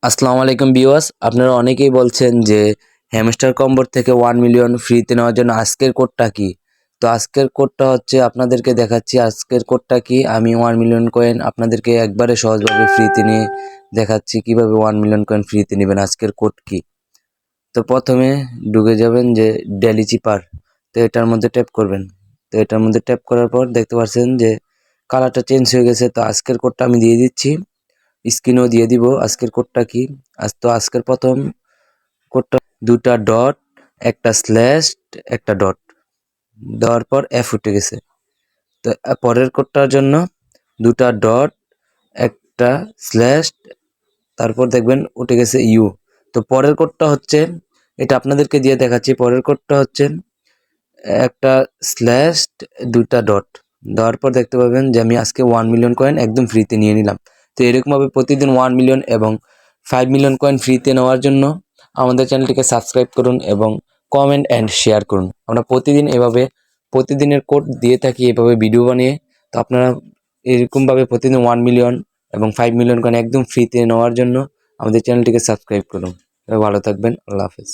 আসসালামু আলাইকুম ভিউয়ার্স, আপনারা অনেকেই বলছেন যে হ্যামস্টার কম্বোর থেকে 1 মিলিয়ন ফ্রিতে নেওয়ার জন্য আজকের কোডটা কি। তো আজকের কোডটা হচ্ছে আপনাদেরকে দেখাচ্ছি। আজকের কোডটা কি, আমি 1 মিলিয়ন কয়েন আপনাদেরকে একবারে সহজভাবে ফ্রিতে নিয়ে দেখাচ্ছি কিভাবে 1 মিলিয়ন কয়েন ফ্রিতে নেবেন। আজকের কোড কি, তো প্রথমে ঢুকে যাবেন যে ডেলি চিপার, তো এটার মধ্যে ট্যাপ করবেন। তো এটার মধ্যে ট্যাপ করার পর দেখতে পাচ্ছেন যে কালারটা চেঞ্জ হয়ে গেছে। তো আজকের কোডটা আমি দিয়ে দিচ্ছি, স্ক্রিনেও দিয়ে দিব আজকের কোডটা কি। আজকের প্রথম কোডটা দুটা ডট, একটা স্ল্যাশ, একটা ডট দেওয়ার পর এফ উঠে গেছে। তো পরের কোডটার জন্য দুটা ডট, একটা স্ল্যাশ, তারপর দেখবেন উঠে গেছে ইউ। তো পরের কোডটা হচ্ছে, এটা আপনাদেরকে দিয়ে দেখাচ্ছি। পরের কোডটা হচ্ছে একটা স্ল্যাশ, দুটা ডট দেওয়ার পর দেখতে পাবেন যে আমি আজকে 1 মিলিয়ন কয়েন একদম ফ্রিতে নিয়ে নিলাম। তো এরকমভাবে প্রতিদিন 1 মিলিয়ন এবং 5 মিলিয়ন কয়েন ফ্রিতে নেওয়ার জন্য আমাদের চ্যানেলটিকে সাবস্ক্রাইব করুন এবং কমেন্ট অ্যান্ড শেয়ার করুন। আমরা প্রতিদিন এভাবে প্রতিদিনের কোড দিয়ে থাকি, এভাবে ভিডিও বানিয়ে। তো আপনারা এরকমভাবে প্রতিদিন 1 মিলিয়ন এবং 5 মিলিয়ন কয়েন একদম ফ্রিতে নেওয়ার জন্য আমাদের চ্যানেলটিকে সাবস্ক্রাইব করুন। ভালো থাকবেন, আল্লাহ হাফেজ।